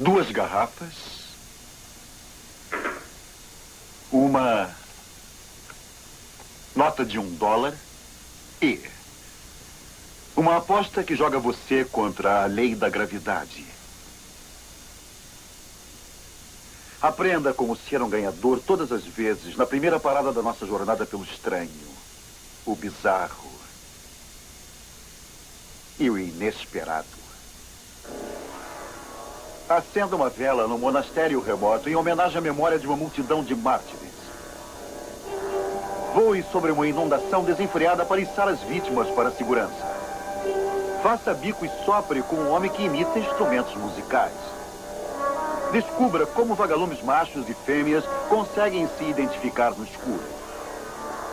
2 garrafas, uma nota de $1 e uma aposta que joga você contra a lei da gravidade. Aprenda como ser um ganhador todas as vezes na primeira parada da nossa jornada pelo estranho, o bizarro e o inesperado. Acenda uma vela no monastério remoto em homenagem à memória de uma multidão de mártires. Voe sobre uma inundação desenfreada para içar as vítimas para a segurança. Faça bico e sopre com um homem que imita instrumentos musicais. Descubra como vagalumes machos e fêmeas conseguem se identificar no escuro.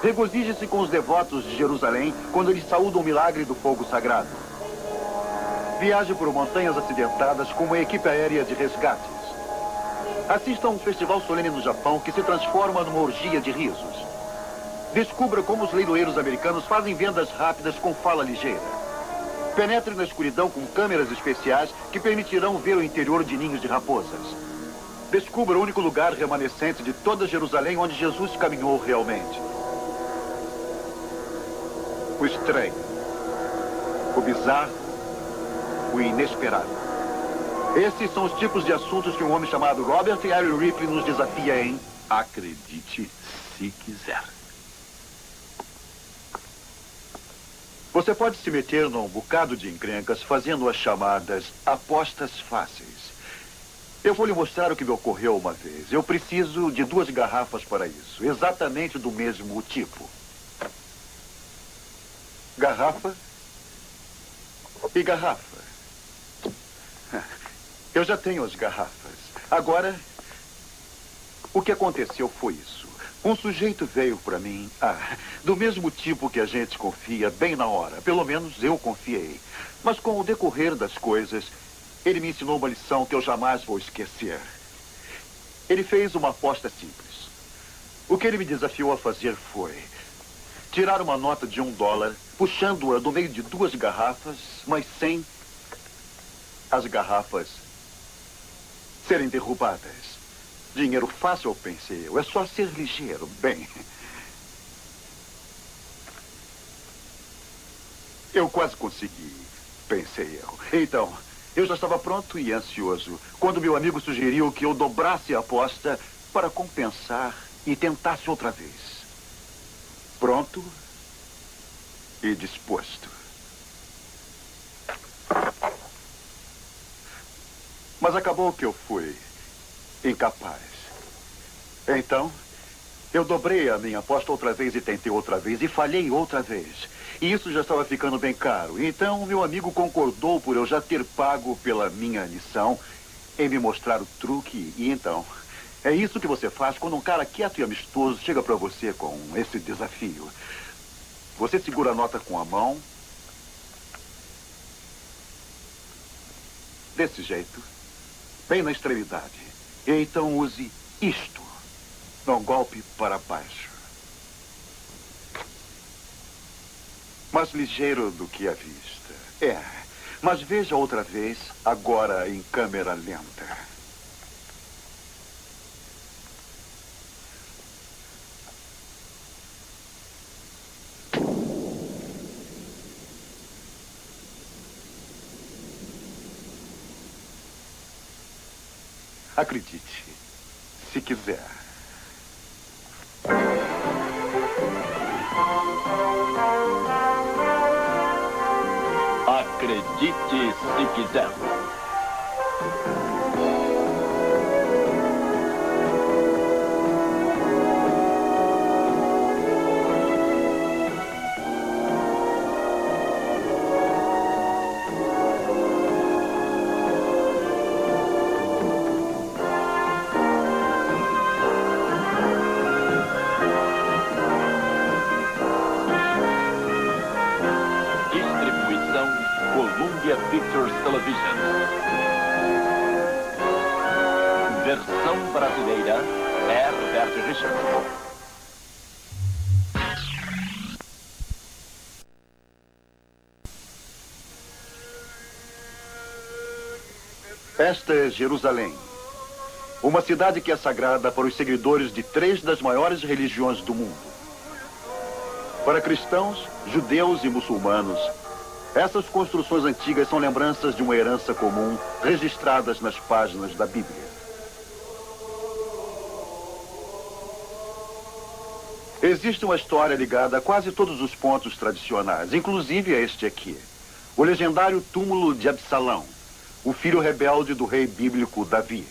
Regozije-se com os devotos de Jerusalém quando eles saúdam o milagre do fogo sagrado. Viaje por montanhas acidentadas com uma equipe aérea de resgates. Assista a um festival solene no Japão que se transforma numa orgia de risos. Descubra como os leiloeiros americanos fazem vendas rápidas com fala ligeira. Penetre na escuridão com câmeras especiais que permitirão ver o interior de ninhos de raposas. Descubra o único lugar remanescente de toda Jerusalém onde Jesus caminhou realmente. O estranho, o bizarro, o inesperado. Esses são os tipos de assuntos que um homem chamado Robert Harry Ripley nos desafia em Acredite se quiser. Você pode se meter num bocado de encrencas fazendo as chamadas apostas fáceis. Eu vou lhe mostrar o que me ocorreu uma vez. Eu preciso de 2 garrafas para isso, exatamente do mesmo tipo. Garrafa e garrafa. Eu já tenho as garrafas. Agora, o que aconteceu foi isso. Um sujeito veio para mim, do mesmo tipo que a gente confia bem na hora. Pelo menos eu confiei. Mas com o decorrer das coisas, ele me ensinou uma lição que eu jamais vou esquecer. Ele fez uma aposta simples. O que ele me desafiou a fazer foi tirar uma nota de $1, puxando-a do meio de 2 garrafas, mas sem as garrafas serem derrubadas. Dinheiro fácil, pensei eu. É só ser ligeiro. Bem, eu quase consegui, pensei eu. Então, eu já estava pronto e ansioso quando meu amigo sugeriu que eu dobrasse a aposta para compensar e tentasse outra vez. Pronto e disposto. Mas acabou que eu fui incapaz. Então, eu dobrei a minha aposta outra vez e tentei outra vez e falhei outra vez. E isso já estava ficando bem caro. Então, meu amigo concordou por eu já ter pago pela minha lição em me mostrar o truque. E então, é isso que você faz quando um cara quieto e amistoso chega para você com esse desafio. Você segura a nota com a mão. Desse jeito. Bem na extremidade. E então use isto. Dá um golpe para baixo. Mais ligeiro do que a vista. É. Mas veja outra vez, agora em câmera lenta. Acredite, se quiser. Acredite se quiser. Columbia Pictures Television. Versão brasileira, Herbert Richards. Esta é Jerusalém, uma cidade que é sagrada para os seguidores de 3 das maiores religiões do mundo. Para cristãos, judeus e muçulmanos, essas construções antigas são lembranças de uma herança comum registradas nas páginas da Bíblia. Existe uma história ligada a quase todos os pontos tradicionais, inclusive a este aqui. O legendário túmulo de Absalão, o filho rebelde do rei bíblico Davi.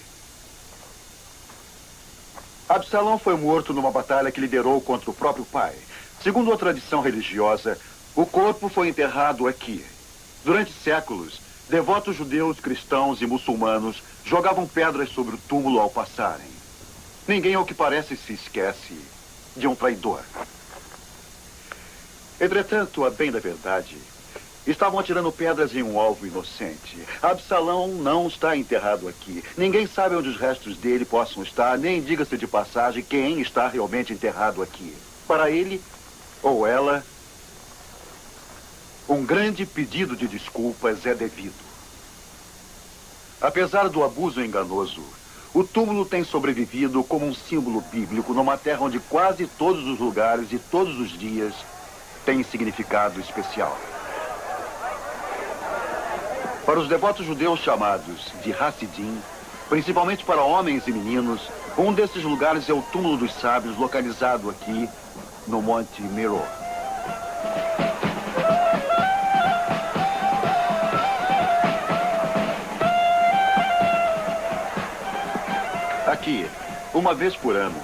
Absalão foi morto numa batalha que liderou contra o próprio pai. Segundo a tradição religiosa, o corpo foi enterrado aqui. Durante séculos, devotos judeus, cristãos e muçulmanos jogavam pedras sobre o túmulo ao passarem. Ninguém, ao que parece, se esquece de um traidor. Entretanto, a bem da verdade, estavam atirando pedras em um alvo inocente. Absalão não está enterrado aqui. Ninguém sabe onde os restos dele possam estar, nem, diga-se de passagem, quem está realmente enterrado aqui. Para ele, ou ela, um grande pedido de desculpas é devido. Apesar do abuso enganoso, o túmulo tem sobrevivido como um símbolo bíblico numa terra onde quase todos os lugares e todos os dias têm significado especial. Para os devotos judeus chamados de Hassidim, principalmente para homens e meninos, um desses lugares é o túmulo dos sábios, localizado aqui no Monte Meron. Aqui, uma vez por ano,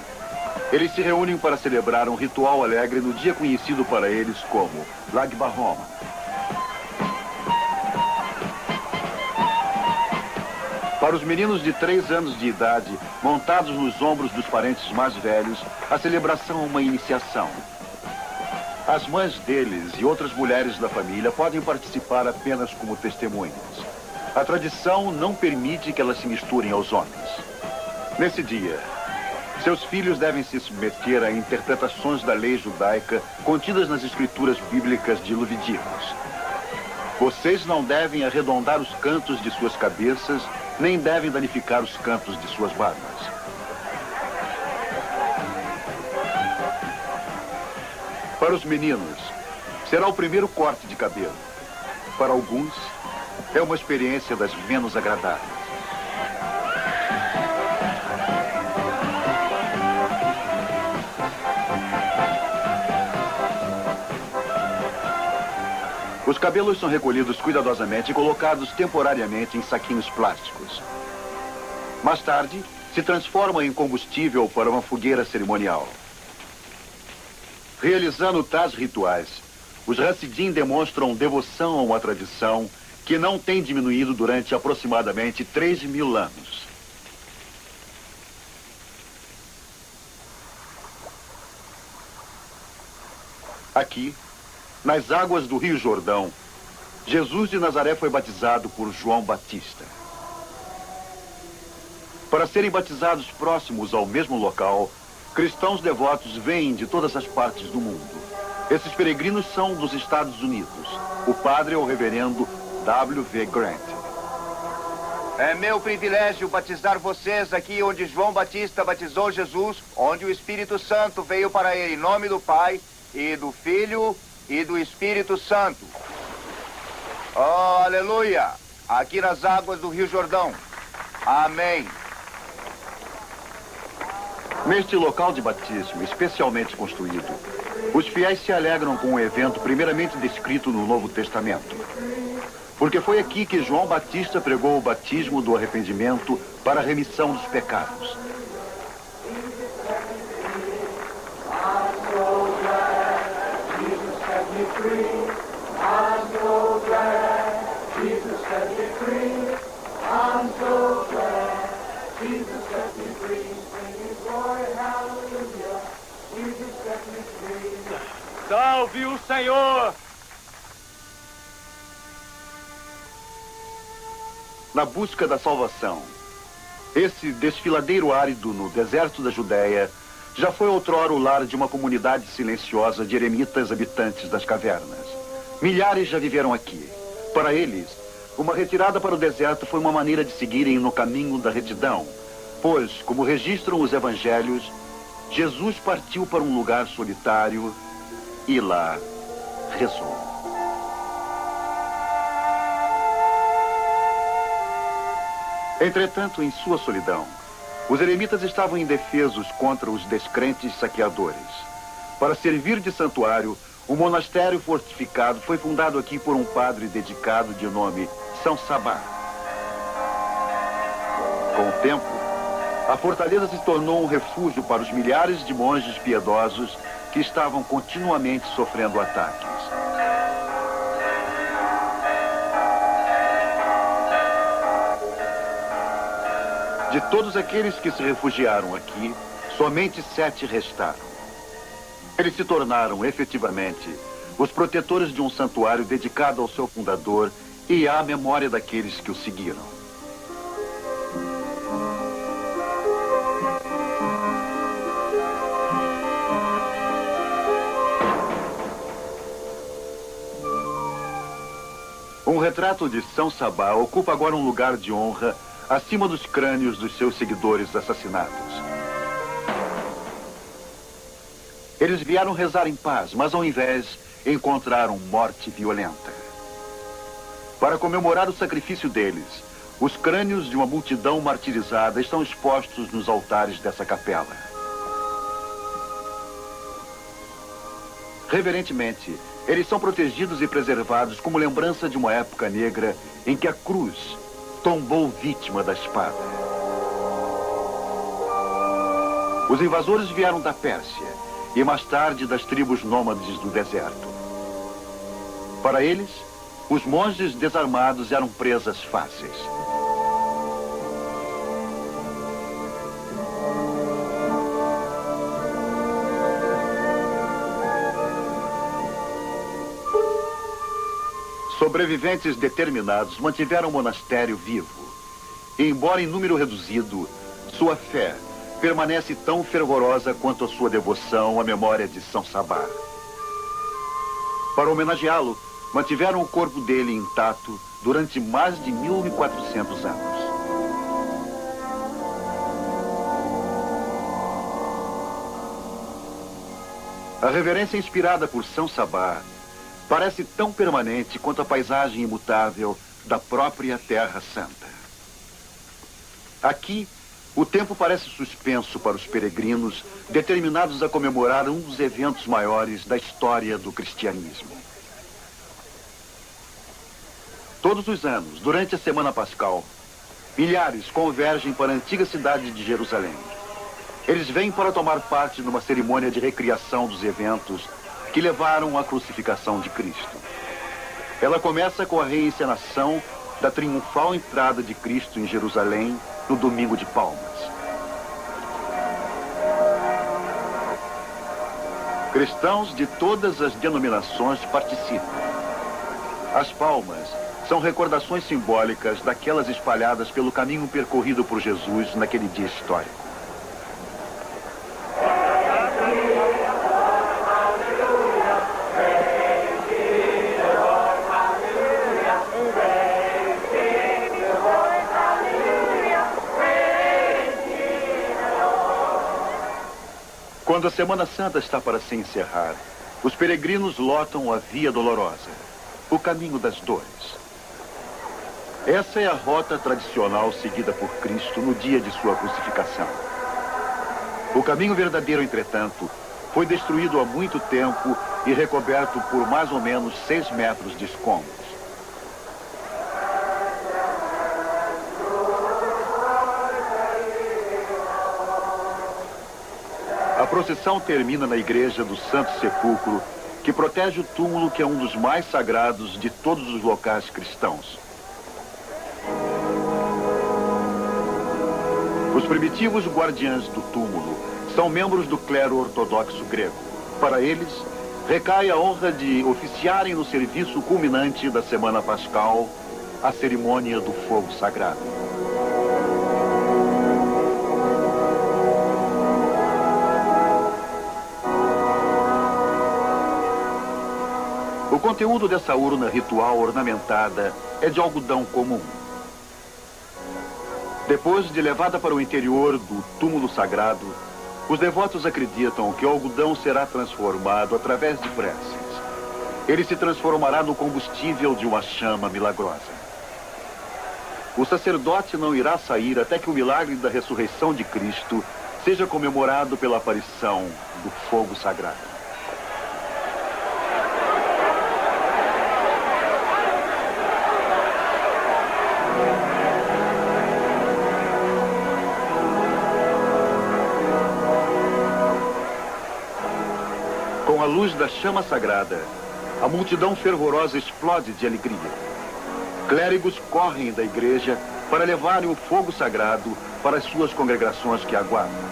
eles se reúnem para celebrar um ritual alegre no dia conhecido para eles como Lag BaOmer. Para os meninos de 3 anos de idade, montados nos ombros dos parentes mais velhos, a celebração é uma iniciação. As mães deles e outras mulheres da família podem participar apenas como testemunhas. A tradição não permite que elas se misturem aos homens. Nesse dia, seus filhos devem se submeter a interpretações da lei judaica contidas nas escrituras bíblicas de Levíticos. Vocês não devem arredondar os cantos de suas cabeças, nem devem danificar os cantos de suas barbas. Para os meninos, será o primeiro corte de cabelo. Para alguns, é uma experiência das menos agradáveis. Os cabelos são recolhidos cuidadosamente e colocados temporariamente em saquinhos plásticos. Mais tarde, se transformam em combustível para uma fogueira cerimonial. Realizando tais rituais, os Hassidim demonstram devoção a uma tradição que não tem diminuído durante aproximadamente 3.000 anos. Aqui, nas águas do Rio Jordão, Jesus de Nazaré foi batizado por João Batista. Para serem batizados próximos ao mesmo local, cristãos devotos vêm de todas as partes do mundo. Esses peregrinos são dos Estados Unidos. O padre é o reverendo W.V. Grant. É meu privilégio batizar vocês aqui onde João Batista batizou Jesus, onde o Espírito Santo veio para ele, em nome do Pai e do Filho e do Espírito Santo. Oh, aleluia! Aqui nas águas do Rio Jordão. Amém. Neste local de batismo, especialmente construído, os fiéis se alegram com um evento primeiramente descrito no Novo Testamento. Porque foi aqui que João Batista pregou o batismo do arrependimento para a remissão dos pecados. Salve o Senhor! Na busca da salvação, esse desfiladeiro árido no deserto da Judéia já foi outrora o lar de uma comunidade silenciosa de eremitas habitantes das cavernas. Milhares já viveram aqui. Para eles, Uma retirada para o deserto foi uma maneira de seguirem no caminho da retidão, pois, como registram os evangelhos, Jesus partiu para um lugar solitário e lá rezou. Entretanto, em sua solidão, os eremitas estavam indefesos contra os descrentes saqueadores. Para servir de santuário, um monastério fortificado foi fundado aqui por um padre dedicado de nome São Sabá. Com o tempo, a fortaleza se tornou um refúgio para os milhares de monges piedosos que estavam continuamente sofrendo ataques. De todos aqueles que se refugiaram aqui, somente 7 restaram. Eles se tornaram, efetivamente, os protetores de um santuário dedicado ao seu fundador e à memória daqueles que o seguiram. Um retrato de São Sabá ocupa agora um lugar de honra acima dos crânios dos seus seguidores assassinados. Eles vieram rezar em paz, mas ao invés encontraram morte violenta. Para comemorar o sacrifício deles, os crânios de uma multidão martirizada estão expostos nos altares dessa capela. Reverentemente, eles são protegidos e preservados como lembrança de uma época negra em que a cruz tombou vítima da espada. Os invasores vieram da Pérsia e mais tarde das tribos nômades do deserto. Para eles, os monges desarmados eram presas fáceis. Sobreviventes determinados mantiveram o monastério vivo. E, embora em número reduzido, sua fé permanece tão fervorosa quanto a sua devoção à memória de São Sabá. Para homenageá-lo, mantiveram o corpo dele intacto durante mais de 1400 anos. A reverência inspirada por São Sabá parece tão permanente quanto a paisagem imutável da própria Terra Santa. Aqui, o tempo parece suspenso para os peregrinos, determinados a comemorar um dos eventos maiores da história do cristianismo. Todos os anos, durante a Semana Pascal, milhares convergem para a antiga cidade de Jerusalém. Eles vêm para tomar parte numa cerimônia de recriação dos eventos que levaram à crucificação de Cristo. Ela começa com a reencenação da triunfal entrada de Cristo em Jerusalém no Domingo de Palmas. Cristãos de todas as denominações participam. As palmas são recordações simbólicas daquelas espalhadas pelo caminho percorrido por Jesus naquele dia histórico. Quando a Semana Santa está para se encerrar, os peregrinos lotam a Via Dolorosa, o caminho das dores. Essa é a rota tradicional seguida por Cristo no dia de sua crucificação. O caminho verdadeiro, entretanto, foi destruído há muito tempo e recoberto por mais ou menos 6 metros de escombros. A procissão termina na igreja do Santo Sepulcro, que protege o túmulo que é um dos mais sagrados de todos os locais cristãos. Os primitivos guardiães do túmulo são membros do clero ortodoxo grego. Para eles, recai a honra de oficiarem no serviço culminante da Semana Pascal, a cerimônia do fogo sagrado. O conteúdo dessa urna ritual ornamentada é de algodão comum. Depois de levada para o interior do túmulo sagrado, os devotos acreditam que o algodão será transformado através de preces. Ele se transformará no combustível de uma chama milagrosa. O sacerdote não irá sair até que o milagre da ressurreição de Cristo seja comemorado pela aparição do fogo sagrado. Com a luz da chama sagrada, a multidão fervorosa explode de alegria. Clérigos correm da igreja para levarem o fogo sagrado para as suas congregações que aguardam.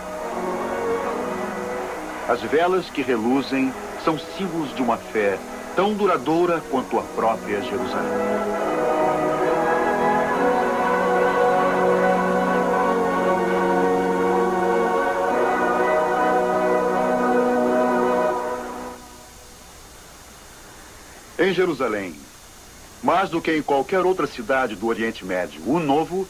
As velas que reluzem são símbolos de uma fé tão duradoura quanto a própria Jerusalém. Em Jerusalém, mais do que em qualquer outra cidade do Oriente Médio, o novo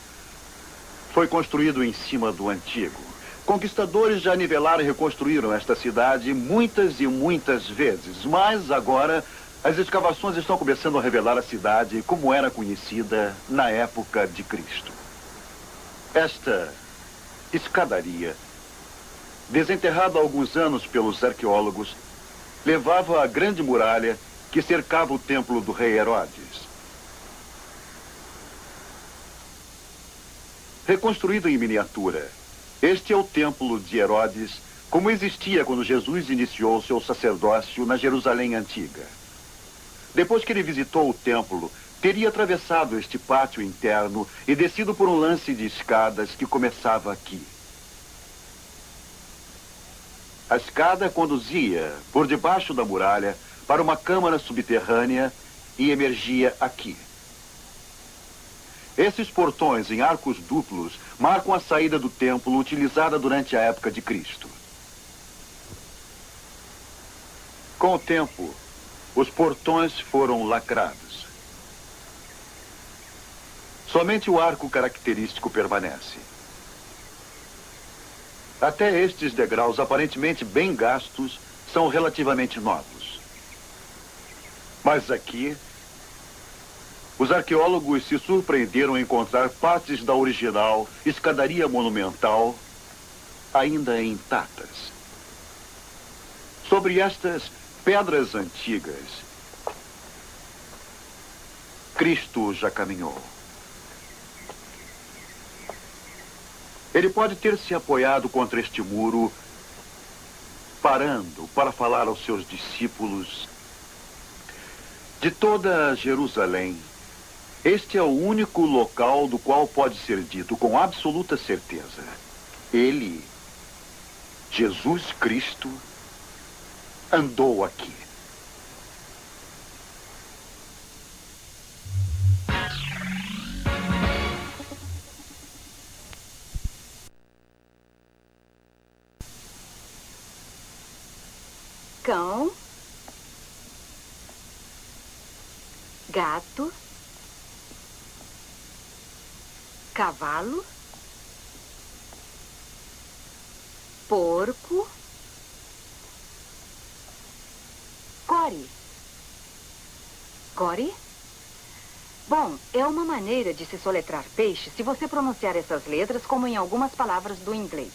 foi construído em cima do antigo. Conquistadores já nivelaram e reconstruíram esta cidade muitas e muitas vezes, mas agora as escavações estão começando a revelar a cidade como era conhecida na época de Cristo. Esta escadaria, desenterrada há alguns anos pelos arqueólogos, levava à grande muralha que cercava o templo do rei Herodes. Reconstruído em miniatura, este é o templo de Herodes, como existia quando Jesus iniciou seu sacerdócio na Jerusalém antiga. Depois que ele visitou o templo, teria atravessado este pátio interno e descido por um lance de escadas que começava aqui. A escada conduzia por debaixo da muralha para uma câmara subterrânea e emergia aqui. Esses portões em arcos duplos marcam a saída do templo utilizada durante a época de Cristo. Com o tempo, os portões foram lacrados. Somente o arco característico permanece. Até estes degraus aparentemente bem gastos são relativamente novos. Mas aqui, os arqueólogos se surpreenderam em encontrar partes da original escadaria monumental ainda intactas. Sobre estas pedras antigas, Cristo já caminhou. Ele pode ter se apoiado contra este muro, parando para falar aos seus discípulos. De toda Jerusalém, este é o único local do qual pode ser dito com absoluta certeza: ele, Jesus Cristo, andou aqui. Cão, gato, cavalo, porco, core. Core? Bom, é uma maneira de se soletrar peixe se você pronunciar essas letras como em algumas palavras do inglês.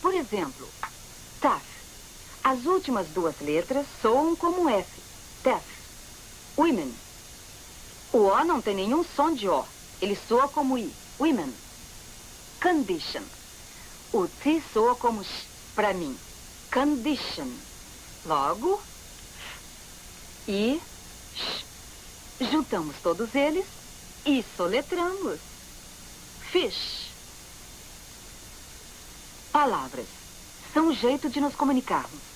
Por exemplo, tough. As últimas duas letras soam como F. Death. Women. O O não tem nenhum som de O. Ele soa como I. Women. Condition. O T soa como Sh para mim. Condition. Logo, I, Sh. Juntamos todos eles e soletramos. Fish. Palavras. São um jeito de nos comunicarmos.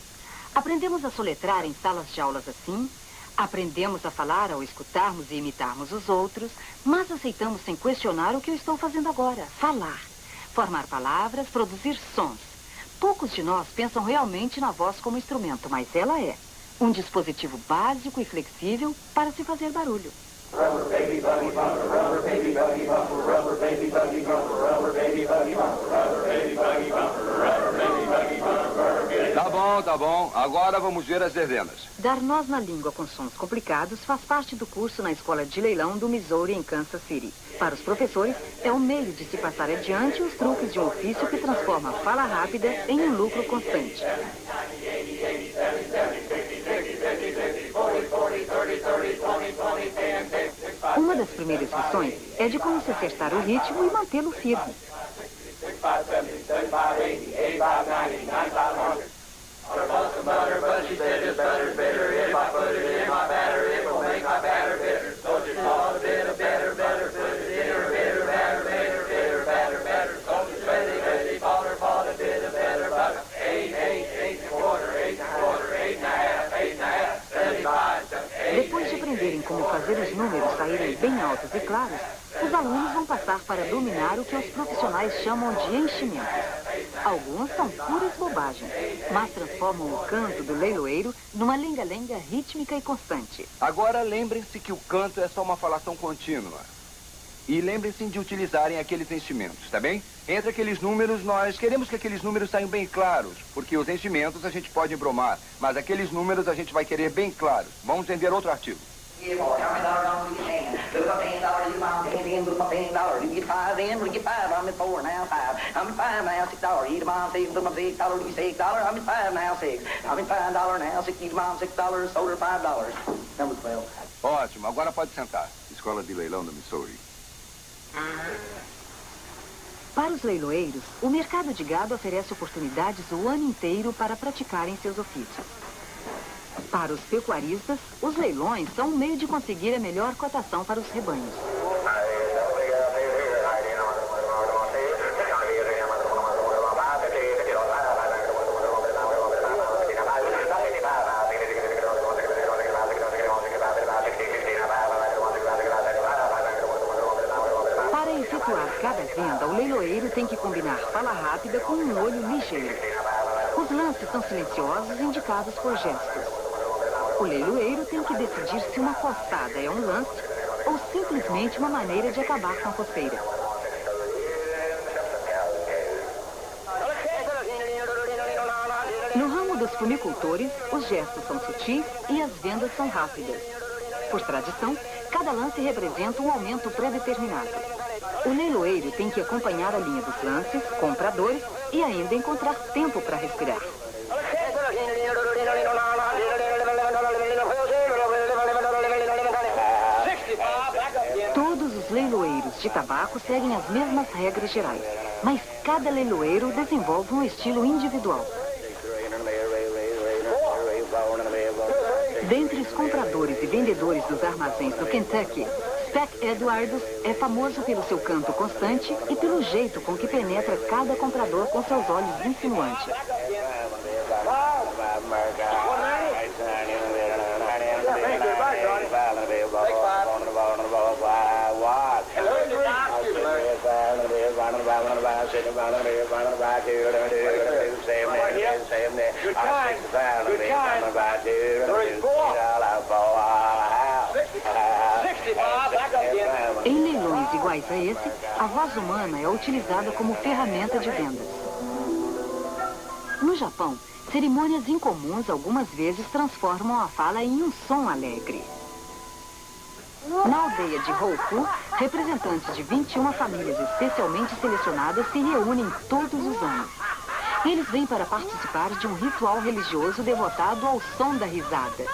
Aprendemos a soletrar em salas de aulas assim. Aprendemos a falar ao escutarmos e imitarmos os outros, mas aceitamos sem questionar o que eu estou fazendo agora. Falar. Formar palavras, produzir sons. Poucos de nós pensam realmente na voz como instrumento, mas ela é Um dispositivo básico e flexível para se fazer barulho. Tá bom. Agora vamos ver as dezenas. Dar nós na língua com sons complicados faz parte do curso na escola de leilão do Missouri, em Kansas City. Para os professores, é um meio de se passar adiante os truques de um ofício que transforma a fala rápida em um lucro constante. Uma das primeiras lições é de como se acertar o ritmo e mantê-lo firme. Depois de aprenderem como fazer os números saírem bem altos e claros, os alunos vão passar para dominar o que os profissionais chamam de enchimentos. Alguns são puras bobagens, mas transformam o canto do leiloeiro numa lenga-lenga rítmica e constante. Agora lembrem-se que o canto é só uma falação contínua. E lembrem-se de utilizarem aqueles enchimentos, tá bem? Entre aqueles números, nós queremos que aqueles números saiam bem claros, porque os enchimentos a gente pode embromar, mas aqueles números a gente vai querer bem claros. Vamos entender outro artigo. Ótimo, agora pode sentar. Escola de leilão do Missouri. Para os leiloeiros, o mercado de gado oferece oportunidades o ano inteiro para praticarem seus ofícios. Para os pecuaristas, os leilões são um meio de conseguir a melhor cotação para os rebanhos. Para efetuar cada venda, o leiloeiro tem que combinar fala rápida com um olho ligeiro. Os lances são silenciosos, indicados por gestos. O leiloeiro tem que decidir se uma coçada é um lance ou simplesmente uma maneira de acabar com a coceira. No ramo dos fumicultores, os gestos são sutis e as vendas são rápidas. Por tradição, cada lance representa um aumento pré-determinado. O leiloeiro tem que acompanhar a linha dos lances, compradores e ainda encontrar tempo para respirar. Todos os leiloeiros de tabaco seguem as mesmas regras gerais, mas cada leiloeiro desenvolve um estilo individual. Dentre os compradores e vendedores dos armazéns do Kentucky, Speck Edwards é famoso pelo seu canto constante e pelo jeito com que penetra cada comprador com seus olhos insinuantes. Em leilões iguais a esse, a voz humana é utilizada como ferramenta de vendas. No Japão, cerimônias incomuns algumas vezes transformam a fala em um som alegre. Na aldeia de Hoku, representantes de 21 famílias especialmente selecionadas se reúnem todos os anos. Eles vêm para participar de um ritual religioso devotado ao som da risada.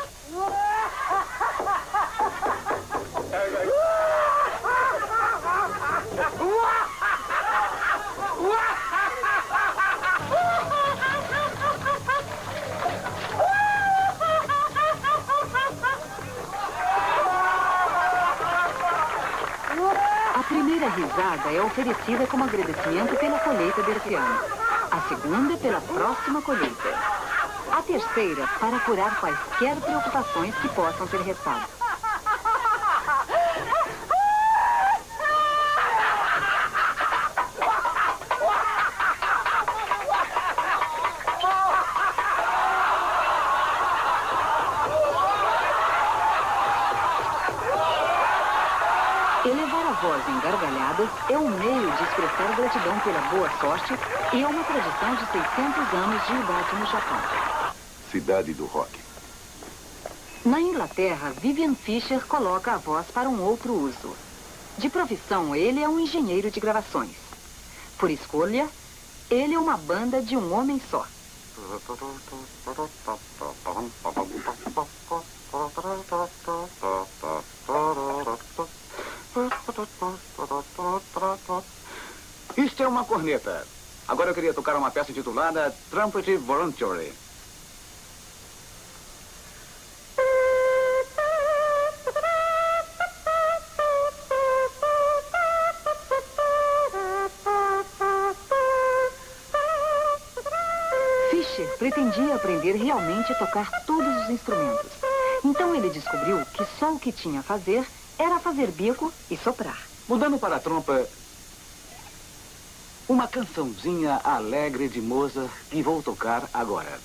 A primeira risada é oferecida como agradecimento pela colheita desse ano. A segunda pela próxima colheita. A terceira para curar quaisquer preocupações que possam ter restado. voz em gargalhadas é um meio de expressar gratidão pela boa sorte e é uma tradição de 600 anos de idade no Japão. Cidade do rock. Na Inglaterra, Vivian Fisher coloca a voz para um outro uso. De profissão, ele é um engenheiro de gravações. Por escolha, ele é uma banda de um homem só. Isto é uma corneta. Agora eu queria tocar uma peça intitulada Trumpet Voluntary. Fisher pretendia aprender realmente a tocar todos os instrumentos. Então ele descobriu que só o que tinha a fazer era fazer bico e soprar. Mudando para a trompa, uma cançãozinha alegre de Mozart que vou tocar agora.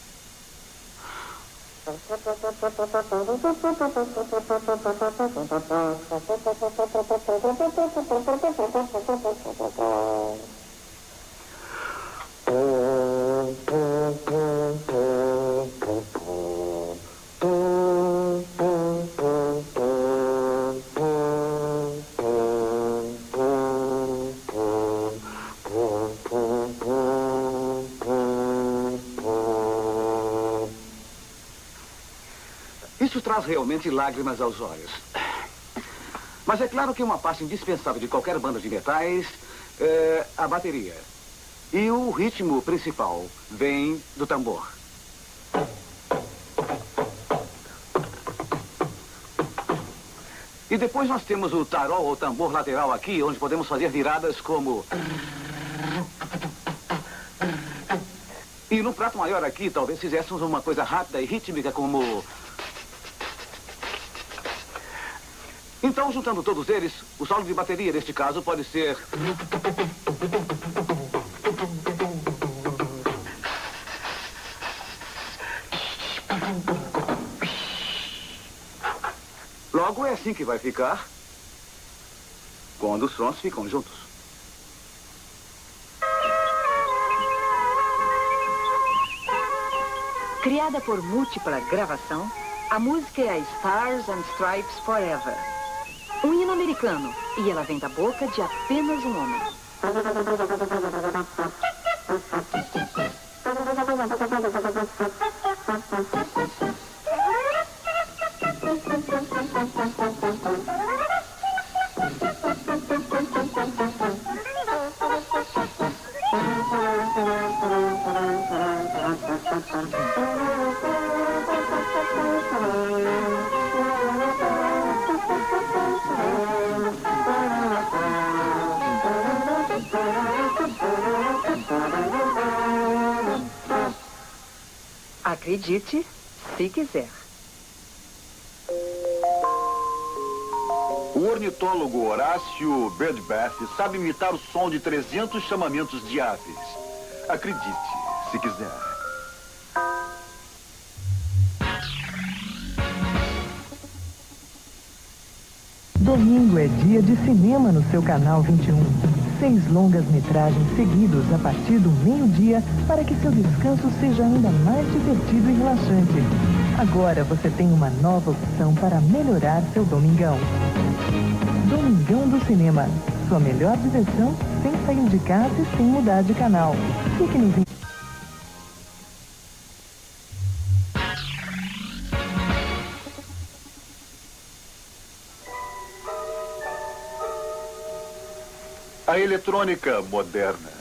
Isso traz realmente lágrimas aos olhos. Mas é claro que uma parte indispensável de qualquer banda de metais é a bateria. E o ritmo principal vem do tambor. E depois nós temos o tarol ou tambor lateral aqui, onde podemos fazer viradas como... E no prato maior aqui, talvez fizéssemos uma coisa rápida e rítmica como... Então, juntando todos eles, o solo de bateria, neste caso, pode ser... Logo, é assim que vai ficar quando os sons ficam juntos. Criada por múltipla gravação, a música é a Stars and Stripes Forever. Um hino americano, e ela vem da boca de apenas um homem. Acredite, se quiser. O ornitólogo Horácio Birdbath sabe imitar o som de 300 chamamentos de aves. Acredite, se quiser. Domingo é dia de cinema no seu canal 21. 6 longas-metragens seguidos a partir do meio-dia para que seu descanso seja ainda mais divertido e relaxante. Agora você tem uma nova opção para melhorar seu domingão. Domingão do Cinema. Sua melhor diversão sem sair de casa e sem mudar de canal. Fique nos... A eletrônica moderna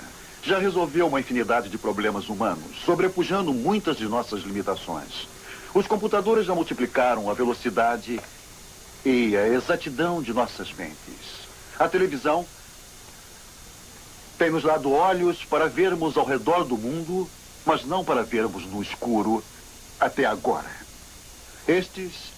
já resolveu uma infinidade de problemas humanos, sobrepujando muitas de nossas limitações. Os computadores já multiplicaram a velocidade e a exatidão de nossas mentes. A televisão tem nos dado olhos para vermos ao redor do mundo, mas não para vermos no escuro até agora. Estes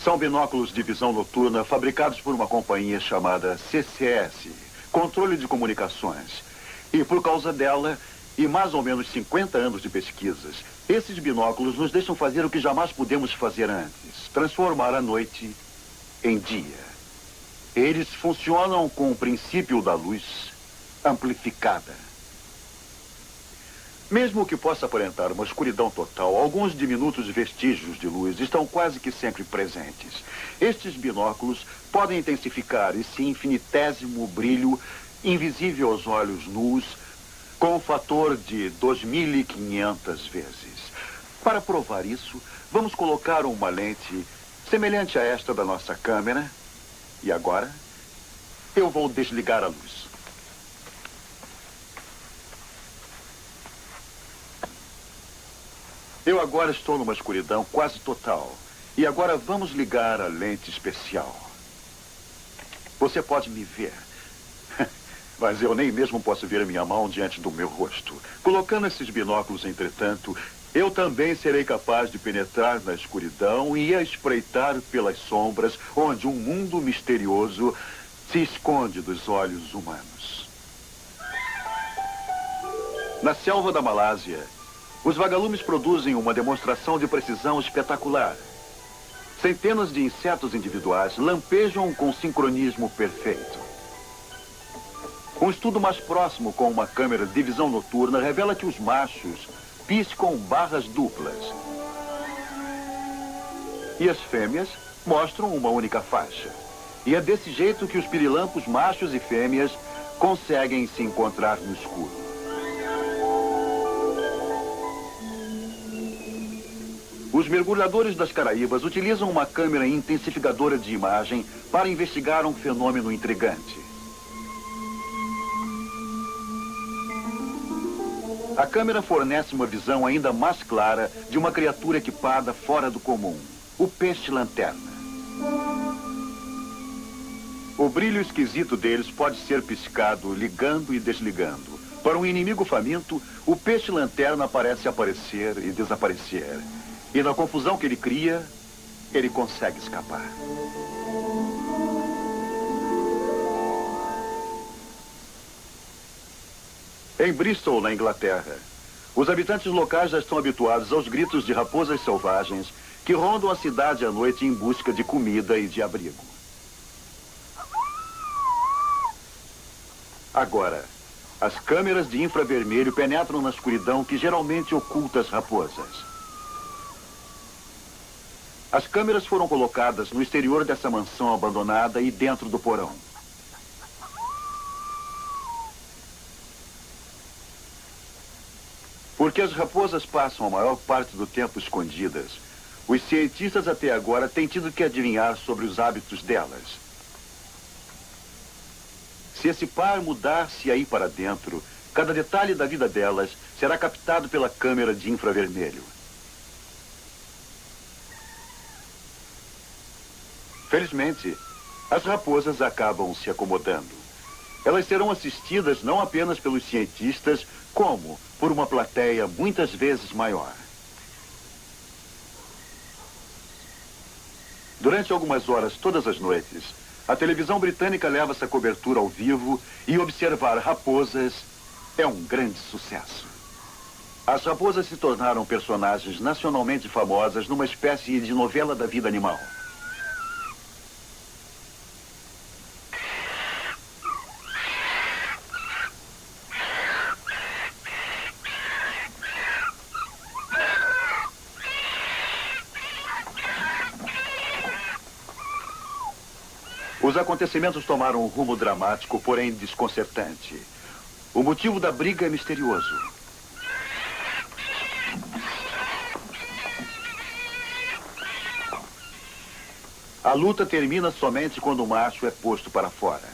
são binóculos de visão noturna fabricados por uma companhia chamada CCS, Controle de Comunicações. E por causa dela, e mais ou menos 50 anos de pesquisas, esses binóculos nos deixam fazer o que jamais pudemos fazer antes: transformar a noite em dia. Eles funcionam com o princípio da luz amplificada. Mesmo que possa aparentar uma escuridão total, alguns diminutos vestígios de luz estão quase que sempre presentes. Estes binóculos podem intensificar esse infinitésimo brilho invisível aos olhos nus com um fator de 2.500 vezes. Para provar isso, vamos colocar uma lente semelhante a esta da nossa câmera. E agora, eu vou desligar a luz. Eu agora estou numa escuridão quase total. E agora vamos ligar a lente especial. Você pode me ver. Mas eu nem mesmo posso ver a minha mão diante do meu rosto. Colocando esses binóculos, entretanto, eu também serei capaz de penetrar na escuridão e a espreitar pelas sombras, onde um mundo misterioso se esconde dos olhos humanos. Na selva da Malásia, os vagalumes produzem uma demonstração de precisão espetacular. Centenas de insetos individuais lampejam com sincronismo perfeito. Um estudo mais próximo com uma câmera de visão noturna revela que os machos piscam barras duplas. E as fêmeas mostram uma única faixa. E é desse jeito que os pirilampos machos e fêmeas conseguem se encontrar no escuro. Os mergulhadores das Caraíbas utilizam uma câmera intensificadora de imagem para investigar um fenômeno intrigante. A câmera fornece uma visão ainda mais clara de uma criatura equipada fora do comum, o peixe-lanterna. O brilho esquisito deles pode ser piscado ligando e desligando. Para um inimigo faminto, o peixe-lanterna parece aparecer e desaparecer. E na confusão que ele cria, ele consegue escapar. Em Bristol, na Inglaterra, os habitantes locais já estão habituados aos gritos de raposas selvagens que rondam a cidade à noite em busca de comida e de abrigo. Agora, as câmeras de infravermelho penetram na escuridão que geralmente oculta as raposas. As câmeras foram colocadas no exterior dessa mansão abandonada e dentro do porão. Porque as raposas passam a maior parte do tempo escondidas, os cientistas até agora têm tido que adivinhar sobre os hábitos delas. Se esse par mudar-se aí para dentro, cada detalhe da vida delas será captado pela câmera de infravermelho. Felizmente, as raposas acabam se acomodando. Elas serão assistidas não apenas pelos cientistas, como por uma plateia muitas vezes maior. Durante algumas horas todas as noites, a televisão britânica leva essa cobertura ao vivo e observar raposas é um grande sucesso. As raposas se tornaram personagens nacionalmente famosas numa espécie de novela da vida animal. Os acontecimentos tomaram um rumo dramático, porém desconcertante. O motivo da briga é misterioso. A luta termina somente quando o macho é posto para fora.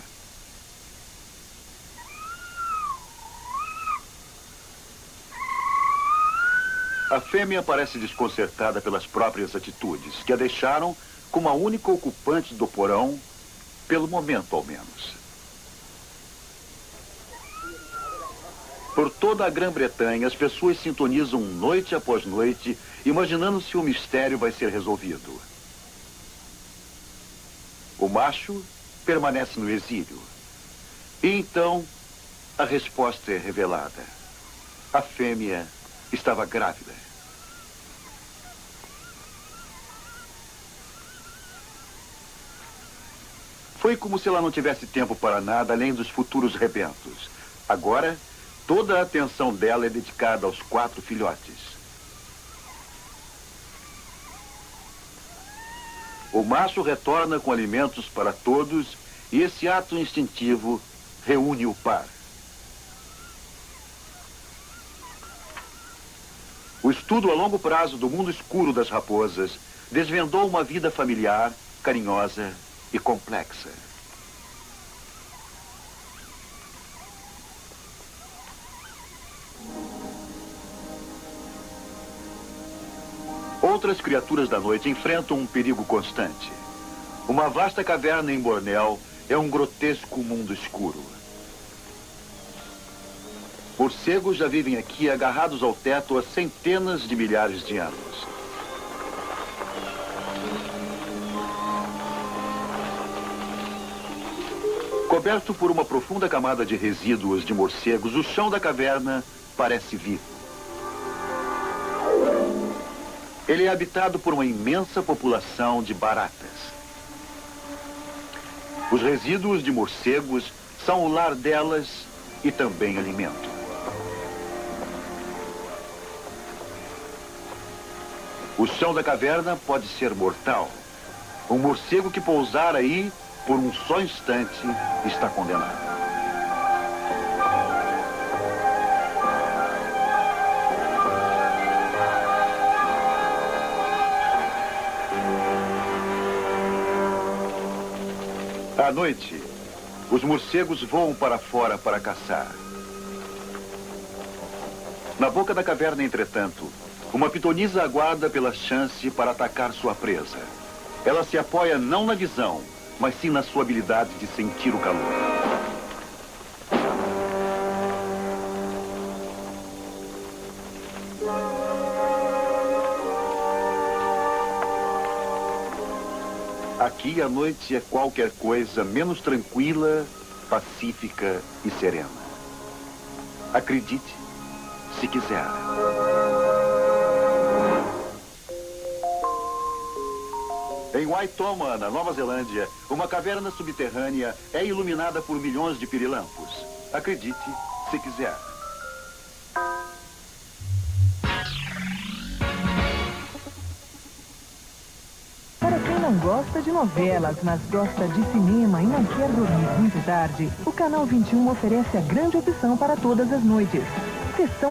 A fêmea parece desconcertada pelas próprias atitudes, que a deixaram como a única ocupante do porão, pelo momento ao menos. Por toda a Grã-Bretanha, as pessoas sintonizam noite após noite, imaginando se o mistério vai ser resolvido. O macho permanece no exílio. E então, a resposta é revelada. A fêmea estava grávida. Foi como se ela não tivesse tempo para nada além dos futuros rebentos. Agora, toda a atenção dela é dedicada aos 4 filhotes. O macho retorna com alimentos para todos e esse ato instintivo reúne o par. O estudo a longo prazo do mundo escuro das raposas desvendou uma vida familiar, carinhosa e complexa. Outras criaturas da noite enfrentam um perigo constante. Uma vasta caverna em Bornéu é um grotesco mundo escuro. Morcegos já vivem aqui agarrados ao teto há centenas de milhares de anos. Coberto por uma profunda camada de resíduos de morcegos, o chão da caverna parece vivo. Ele é habitado por uma imensa população de baratas. Os resíduos de morcegos são o lar delas e também alimento. O chão da caverna pode ser mortal. Um morcego que pousar aí por um só instante está condenado. À noite, os morcegos voam para fora para caçar. Na boca da caverna, entretanto, uma pitonisa aguarda pela chance para atacar sua presa. Ela se apoia não na visão, mas sim na sua habilidade de sentir o calor. Aqui a noite é qualquer coisa menos tranquila, pacífica e serena. Acredite, se quiser. Em Waitoma, na Nova Zelândia, uma caverna subterrânea é iluminada por milhões de pirilampos. Acredite, se quiser. Para quem não gosta de novelas, mas gosta de cinema e não quer dormir muito tarde, o Canal 21 oferece a grande opção para todas as noites. Sessão...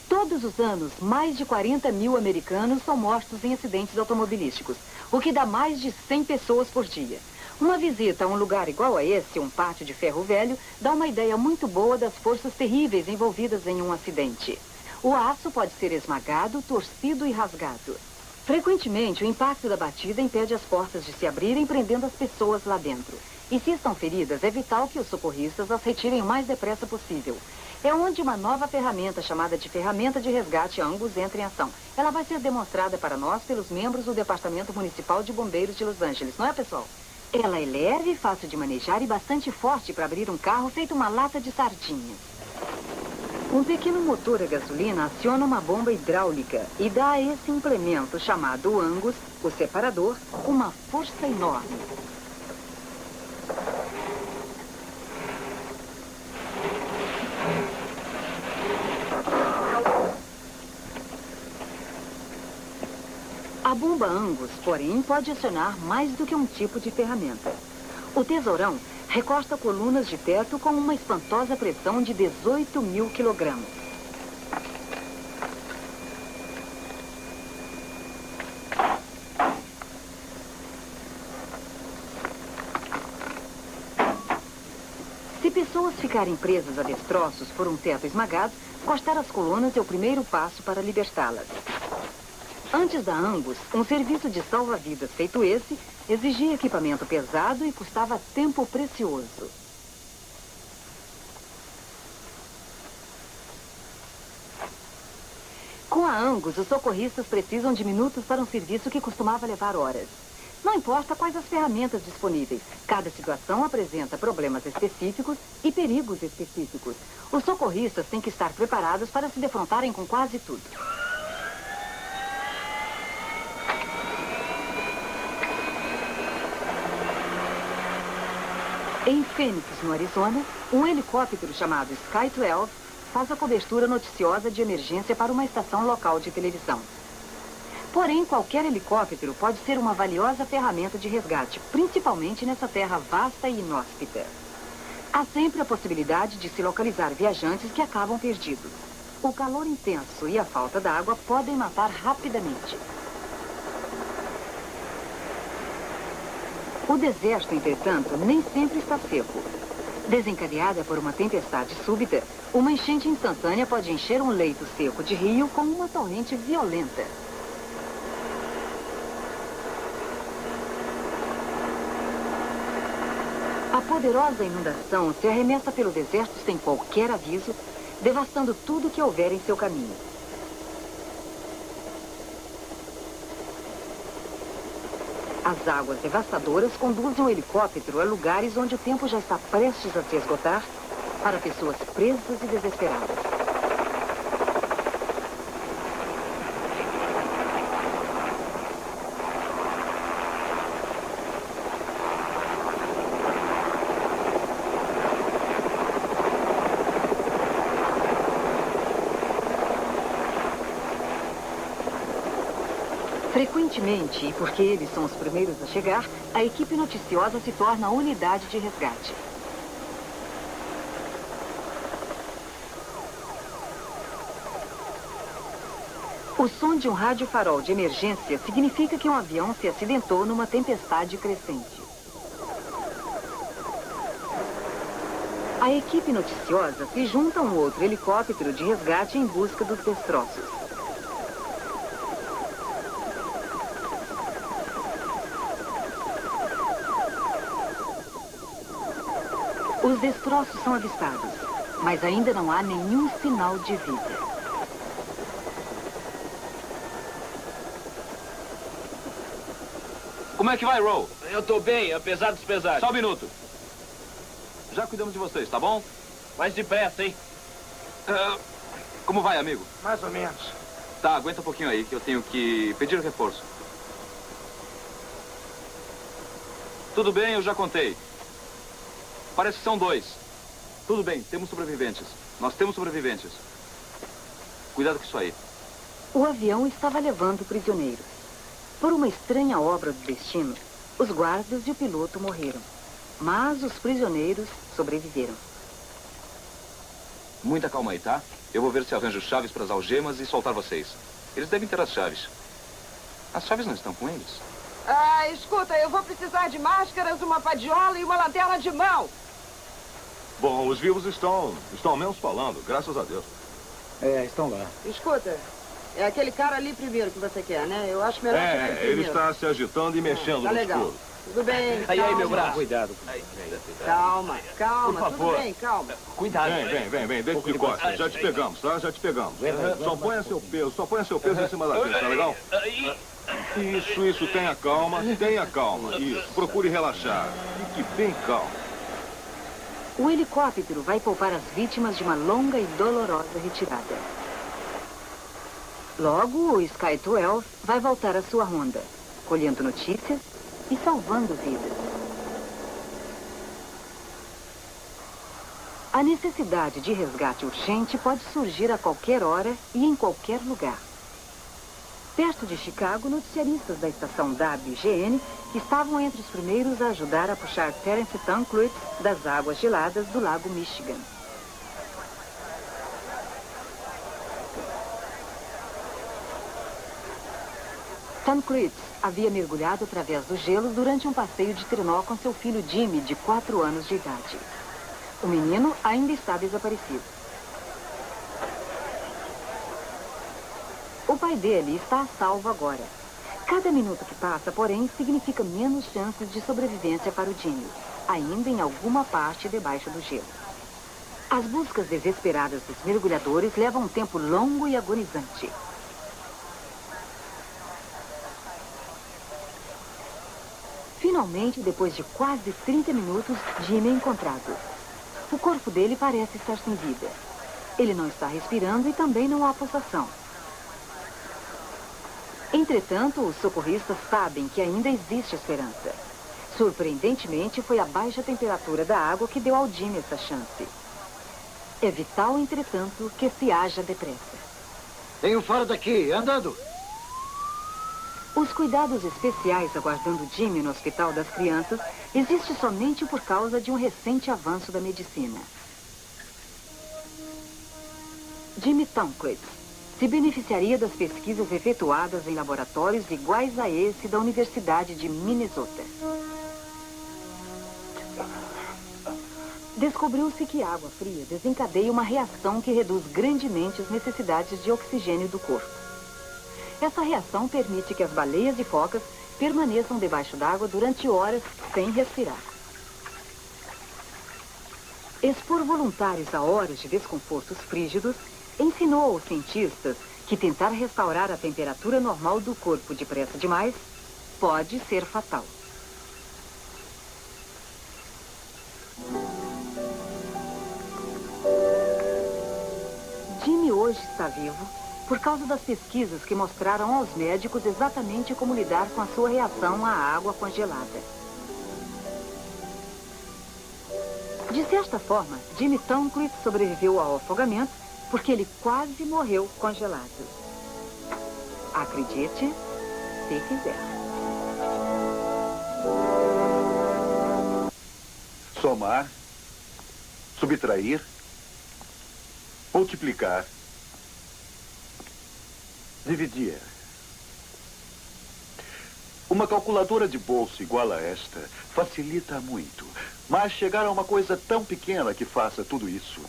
Todos os anos, mais de 40 mil americanos são mortos em acidentes automobilísticos, o que dá mais de 100 pessoas por dia. Uma visita a um lugar igual a esse, um pátio de ferro velho, dá uma ideia muito boa das forças terríveis envolvidas em um acidente. O aço pode ser esmagado, torcido e rasgado. Frequentemente, o impacto da batida impede as portas de se abrirem, prendendo as pessoas lá dentro. E se estão feridas, é vital que os socorristas as retirem o mais depressa possível. É onde uma nova ferramenta, chamada de Ferramenta de Resgate Angus, entra em ação. Ela vai ser demonstrada para nós pelos membros do Departamento Municipal de Bombeiros de Los Angeles, não é, pessoal? Ela é leve, fácil de manejar e bastante forte para abrir um carro feito uma lata de sardinhas. Um pequeno motor a gasolina aciona uma bomba hidráulica e dá a esse implemento, chamado Angus, o separador, uma força enorme. A bomba Angus, porém, pode acionar mais do que um tipo de ferramenta. O tesourão recorta colunas de teto com uma espantosa pressão de 18 mil quilogramas. Se pessoas ficarem presas a destroços por um teto esmagado, cortar as colunas é o primeiro passo para libertá-las. Antes da Angus, um serviço de salva-vidas feito esse exigia equipamento pesado e custava tempo precioso. Com a Angus, os socorristas precisam de minutos para um serviço que costumava levar horas. Não importa quais as ferramentas disponíveis, cada situação apresenta problemas específicos e perigos específicos. Os socorristas têm que estar preparados para se defrontarem com quase tudo. Em Phoenix, no Arizona, um helicóptero chamado Sky 12 faz a cobertura noticiosa de emergência para uma estação local de televisão. Porém, qualquer helicóptero pode ser uma valiosa ferramenta de resgate, principalmente nessa terra vasta e inóspita. Há sempre a possibilidade de se localizar viajantes que acabam perdidos. O calor intenso e a falta d'água podem matar rapidamente. O deserto, entretanto, nem sempre está seco. Desencadeada por uma tempestade súbita, uma enchente instantânea pode encher um leito seco de rio com uma torrente violenta. A poderosa inundação se arremessa pelo deserto sem qualquer aviso, devastando tudo que houver em seu caminho. As águas devastadoras conduzem o helicóptero a lugares onde o tempo já está prestes a se esgotar para pessoas presas e desesperadas. Frequentemente, e porque eles são os primeiros a chegar, a equipe noticiosa se torna a unidade de resgate. O som de um rádio-farol de emergência significa que um avião se acidentou numa tempestade crescente. A equipe noticiosa se junta a um outro helicóptero de resgate em busca dos destroços. Os destroços são avistados, mas ainda não há nenhum sinal de vida. Como é que vai, Ro? Eu tô bem, apesar dos pesares. Só um minuto. Já cuidamos de vocês, tá bom? Mais depressa, hein? Como vai, amigo? Mais ou menos. Tá, aguenta um pouquinho aí, que eu tenho que pedir reforço. Tudo bem, eu já contei. Parece que são 2. Tudo bem, temos sobreviventes. Nós temos sobreviventes. Cuidado com isso aí. O avião estava levando prisioneiros. Por uma estranha obra do destino, os guardas e o piloto morreram. Mas os prisioneiros sobreviveram. Muita calma aí, tá? Eu vou ver se arranjo chaves para as algemas e soltar vocês. Eles devem ter as chaves. As chaves não estão com eles? Escuta, eu vou precisar de máscaras, uma padiola e uma lanterna de mão. Bom, os vivos estão ao menos falando, graças a Deus. Estão lá. Escuta, é aquele cara ali primeiro que você quer, né? Eu acho melhor que aquele primeiro. Ele está se agitando e mexendo tá no legal. escuro. Tudo bem, Aí, calma. meu braço. Cuidado. Calma, Por favor. tudo bem, calma. Cuidado. Vem, deixa de costa. Já te pegamos, tá? Já te pegamos. Só ponha seu peso em cima da gente, tá legal? Isso, tenha calma. Isso, procure relaxar. Fique bem calmo. O helicóptero vai poupar as vítimas de uma longa e dolorosa retirada. Logo, o Sky 12 vai voltar à sua ronda, colhendo notícias e salvando vidas. A necessidade de resgate urgente pode surgir a qualquer hora e em qualquer lugar. Perto de Chicago, noticiaristas da estação WGN estavam entre os primeiros a ajudar a puxar Terence Tanclitz das águas geladas do lago Michigan. Tanclitz havia mergulhado através do gelo durante um passeio de trenó com seu filho Jimmy, de 4 anos de idade. O menino ainda está desaparecido. O pai dele está a salvo agora. Cada minuto que passa, porém, significa menos chances de sobrevivência para o Jimmy, ainda em alguma parte debaixo do gelo. As buscas desesperadas dos mergulhadores levam um tempo longo e agonizante. Finalmente, depois de quase 30 minutos, Jimmy é encontrado. O corpo dele parece estar sem vida. Ele não está respirando e também não há pulsação. Entretanto, os socorristas sabem que ainda existe esperança. Surpreendentemente, foi a baixa temperatura da água que deu ao Jimmy essa chance. É vital, entretanto, que se haja depressa. Venham fora daqui, andando! Os cuidados especiais aguardando Jimmy no Hospital das Crianças existe somente por causa de um recente avanço da medicina. Jimmy Tonklitz se beneficiaria das pesquisas efetuadas em laboratórios iguais a esse da Universidade de Minnesota. Descobriu-se que a água fria desencadeia uma reação que reduz grandemente as necessidades de oxigênio do corpo. Essa reação permite que as baleias e focas permaneçam debaixo d'água durante horas sem respirar. Expor voluntários a horas de desconfortos frígidos ensinou aos cientistas que tentar restaurar a temperatura normal do corpo depressa demais pode ser fatal. Jimmy hoje está vivo por causa das pesquisas que mostraram aos médicos exatamente como lidar com a sua reação à água congelada. De certa forma, Jimmy Tonklitz sobreviveu ao afogamento porque ele quase morreu congelado. Acredite, se quiser. Somar, subtrair, multiplicar, dividir. Uma calculadora de bolso igual a esta facilita muito. Mas chegar a uma coisa tão pequena que faça tudo isso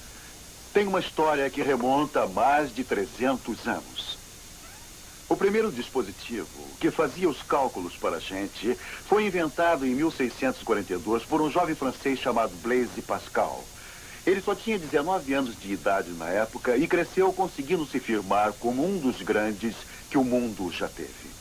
tem uma história que remonta a mais de 300 anos. O primeiro dispositivo que fazia os cálculos para a gente foi inventado em 1642 por um jovem francês chamado Blaise Pascal. Ele só tinha 19 anos de idade na época e cresceu conseguindo se firmar como um dos grandes que o mundo já teve.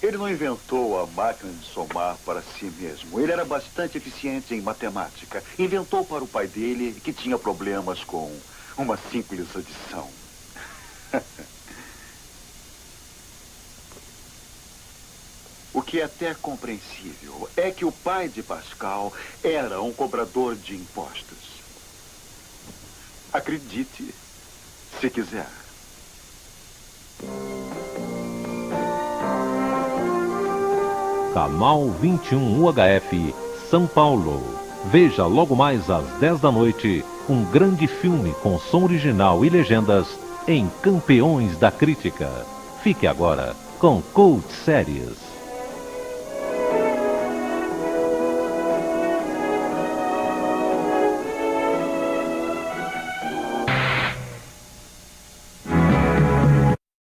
Ele não inventou a máquina de somar para si mesmo. Ele era bastante eficiente em matemática. Inventou para o pai dele, que tinha problemas com uma simples adição. O que é até compreensível é que o pai de Pascal era um cobrador de impostos. Acredite, se quiser. Canal 21 UHF, São Paulo. Veja logo mais às 10 da noite um grande filme com som original e legendas em Campeões da Crítica. Fique agora com Cult Series.